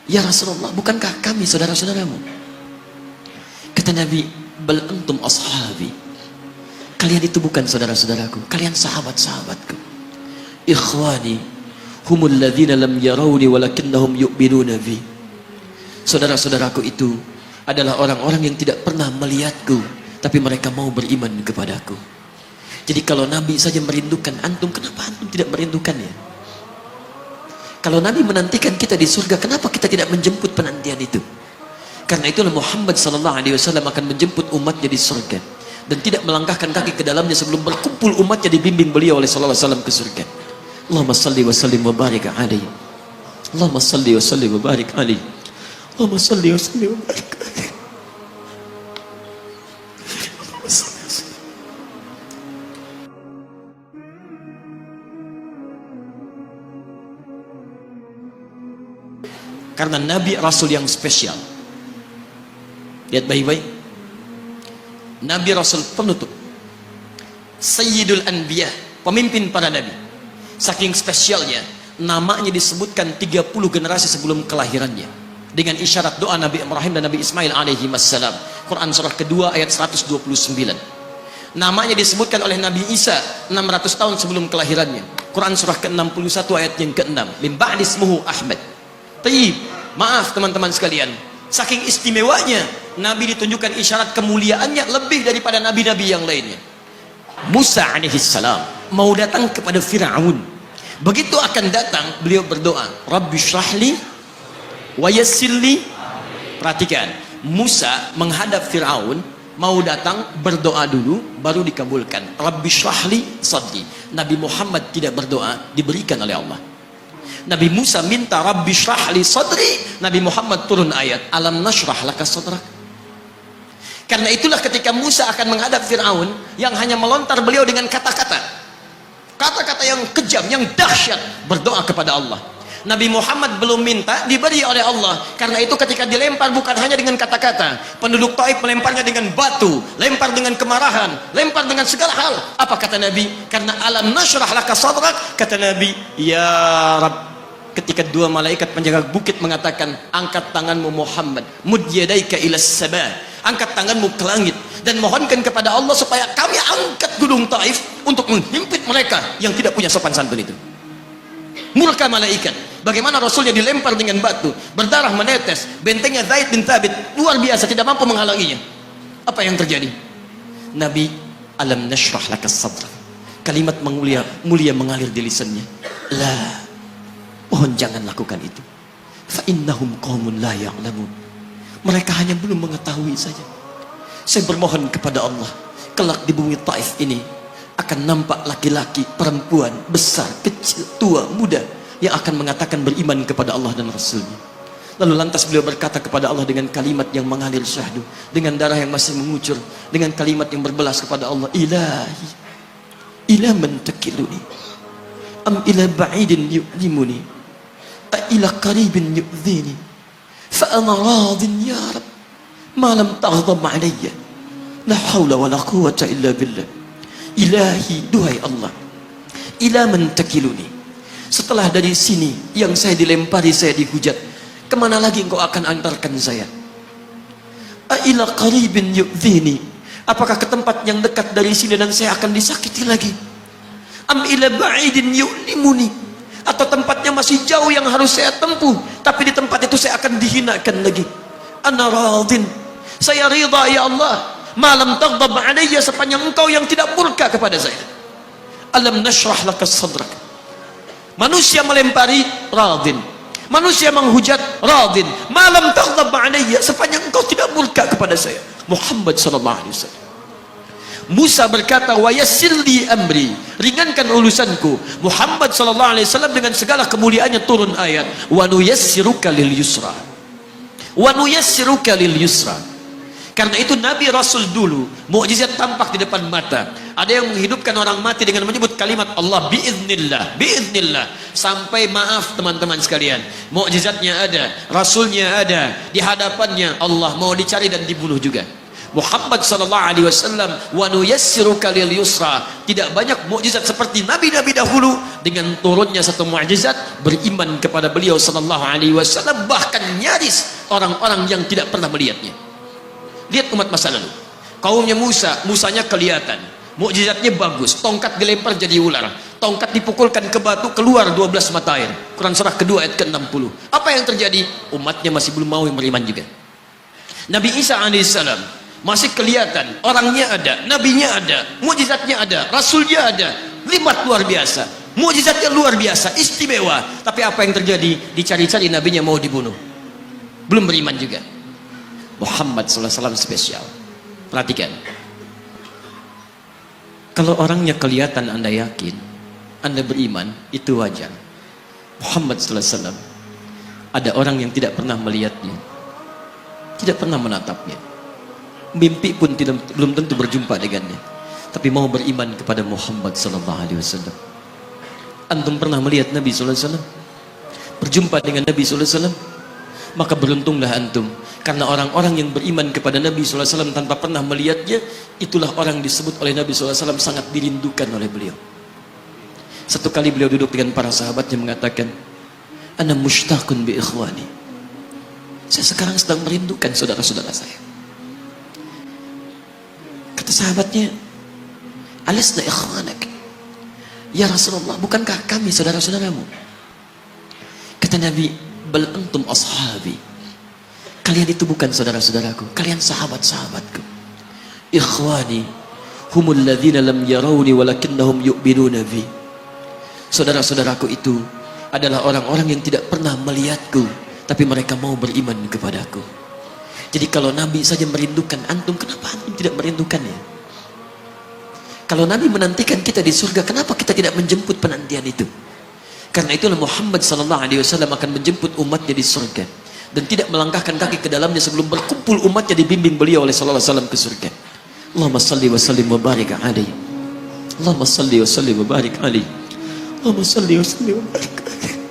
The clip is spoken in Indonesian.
Ya Rasulullah, bukankah kami saudara-saudaramu? Kata Nabi, bal antum ashabi. Kalian itu bukan saudara-saudaraku, kalian sahabat-sahabatku. Ikhwani humul ladzina lam yarawni walakinnahum yu'minuna bi. Saudara-saudaraku itu adalah orang-orang yang tidak pernah melihatku, tapi mereka mau beriman kepadaku. Jadi kalau Nabi saja merindukan antum, kenapa antum tidak merindukannya? Kalau Nabi menantikan kita di surga, kenapa kita tidak menjemput penantian itu? Karena itulah Muhammad SAW akan menjemput umatnya di surga dan tidak melangkahkan kaki ke dalamnya sebelum berkumpul umatnya dibimbing beliau oleh SAW ke surga. Allahumma salli wa sallim wa barik alaihi. Allahumma salli wa sallim wa barik alaihi. Allahumma salli wa sallim wa barik alaihi. Karena Nabi Rasul yang spesial. Lihat baik-baik. Nabi Rasul penutup, Sayyidul Anbiya, pemimpin para Nabi. Saking spesialnya, namanya disebutkan 30 generasi sebelum kelahirannya, dengan isyarat doa Nabi Ibrahim dan Nabi Ismail alaihi wassalam. Quran surah kedua ayat 129. Namanya disebutkan oleh Nabi Isa 600 tahun sebelum kelahirannya. Quran surah ke-61 ayat yang ke-6. Min ba'di ismuhu Ahmad. Taib, maaf teman-teman sekalian, saking istimewanya Nabi ditunjukkan isyarat kemuliaannya lebih daripada nabi-nabi yang lainnya. Musa alaihissalam mau datang kepada Fir'aun. Begitu akan datang, beliau berdoa, Rabbi syrahli wa yassirli. Perhatikan, Musa menghadap Fir'aun, mau datang berdoa dulu baru dikabulkan. Rabbi syrahli sadri. Nabi Muhammad tidak berdoa, diberikan oleh Allah. Nabi Musa minta Rabbi syrahli sadri, Nabi Muhammad turun ayat alam nashrah laka sadrak. Karena itulah ketika Musa akan menghadap Fir'aun, yang hanya melontar beliau dengan kata-kata yang kejam, yang dahsyat, berdoa kepada Allah. Nabi Muhammad belum minta, diberi oleh Allah. Karena itu ketika dilempar bukan hanya dengan kata-kata, penduduk Taif melemparnya dengan batu, lempar dengan kemarahan, lempar dengan segala hal. Apa kata Nabi? Karena alam nashrah laka sadrak, kata Nabi, ya Rabb. Ketika dua malaikat penjaga bukit mengatakan, angkat tanganmu Muhammad, mud yadaika ilas sama, angkat tanganmu ke langit dan mohonkan kepada Allah supaya kami angkat gunung Taif untuk menghimpit mereka yang tidak punya sopan santun itu. Murka malaikat. Bagaimana Rasulnya dilempar dengan batu, berdarah menetes, bentengnya Zaid bin Thabit luar biasa, tidak mampu menghalanginya. Apa yang terjadi? Nabi, alam nashrah laka sadrak. Kalimat mulia mengalir di lisannya. La, mohon jangan lakukan itu. Fa innahum qaumun la ya'lamun. Mereka hanya belum mengetahui saja. Saya bermohon kepada Allah, kelak di bumi Taif ini akan nampak laki-laki, perempuan, besar, kecil, tua, muda, yang akan mengatakan beriman kepada Allah dan Rasulnya. Lalu lantas beliau berkata kepada Allah dengan kalimat yang mengalir syahdu, dengan darah yang masih mengucur, dengan kalimat yang berbelas kepada Allah, Ilahi, ila man takiluni, am ila ba'idin yu'limuni, a ila qaribin yu'zini, fa ana radin ya Rab, ma lam taghdab alayya, la hawla wa la quwwata illa billah. Ilahi, duhai Allah, ila man takiluni, setelah dari sini yang saya dilempari, saya dihujat, kemana lagi engkau akan antarkan saya? Ila qaribin yu'zini, apakah ke tempat yang dekat dari sini dan saya akan disakiti lagi? Am ila ba'idin yu'limuni, atau tempatnya masih jauh yang harus saya tempuh, tapi di tempat itu saya akan dihinakan lagi. Ana radin, saya ridha ya Allah, malam taghdab alayya, sepanjang engkau yang tidak murka kepada saya. Alam nashrah laka sadrak. Manusia melempari, radin. Manusia menghujat, radin. Malam taghdab alayya, sepanjang engkau tidak murka kepada saya. Muhammad sallallahu alaihi wasallam. Musa berkata, wa yassirli amri, ringankan urusanku. Muhammad sallallahu alaihi wasallam dengan segala kemuliaannya turun ayat, wa nuyassiruka lil yusra. Wa nuyassiruka lil yusra. Karena itu Nabi Rasul dulu mukjizat tampak di depan mata. Ada yang menghidupkan orang mati dengan menyebut kalimat Allah biiznillah, biiznillah. Sampai maaf teman-teman sekalian, mukjizatnya ada, Rasulnya ada, di hadapannya Allah mau dicari dan dibunuh juga. Muhammad sallallahu alaihi wasallam, wa nuyassiruka lil yusra. Tidak banyak mukjizat seperti nabi-nabi dahulu. Dengan turunnya satu mukjizat, beriman kepada beliau sallallahu alaihi wasallam, bahkan nyaris orang-orang yang tidak pernah melihatnya. Lihat umat masa lalu. Kaumnya Musa, Musanya kelihatan, mukjizatnya bagus, tongkat dilempar jadi ular, tongkat dipukulkan ke batu, keluar 12 mata air. Quran surah kedua ayat ke-60. Apa yang terjadi? Umatnya masih belum mau beriman juga. Nabi Isa alaihissalam masih kelihatan, orangnya ada, nabinya ada, mukjizatnya ada, rasulnya ada, limat luar biasa, mukjizatnya luar biasa, istimewa. Tapi apa yang terjadi? Dicari-cari nabinya mau dibunuh, belum beriman juga. Muhammad SAW spesial. Perhatikan, kalau orangnya kelihatan Anda yakin, Anda beriman, itu wajar. Muhammad SAW, ada orang yang tidak pernah melihatnya, tidak pernah menatapnya, mimpi pun belum tentu berjumpa dengannya, tapi mau beriman kepada Muhammad SAW. Antum pernah melihat Nabi SAW, berjumpa dengan Nabi SAW? Maka beruntunglah antum, karena orang-orang yang beriman kepada Nabi SAW tanpa pernah melihatnya, itulah orang disebut oleh Nabi SAW sangat dirindukan oleh beliau. Satu kali beliau duduk dengan para sahabatnya mengatakan, ana mushtaqun bi ikhwani, saya sekarang sedang merindukan saudara-saudara saya. Kata sahabatnya, alasna ikhwanak ya Rasulullah, bukankah kami saudara-saudaramu? Kata Nabi, bal antum ashabi, kalian itu bukan saudara-saudaraku, kalian sahabat-sahabatku. Ikhwani humul ladzina lam yarawni walakinnahum yu'minuna bi, saudara-saudaraku itu adalah orang-orang yang tidak pernah melihatku, tapi mereka mau beriman kepadaku. Jadi kalau Nabi saja merindukan antum, kenapa antum tidak merindukannya? Kalau Nabi menantikan kita di surga, kenapa kita tidak menjemput penantian itu? Karena itulah Muhammad SAW akan menjemput umatnya di surga, dan tidak melangkahkan kaki ke dalamnya sebelum berkumpul umatnya dibimbing beliau oleh SAW ke surga. Allahumma salli wa sallim wa barik alaihi. Allahumma salli wa sallim wa barik alaihi. Allahumma salli wa sallim wa barik alaihi.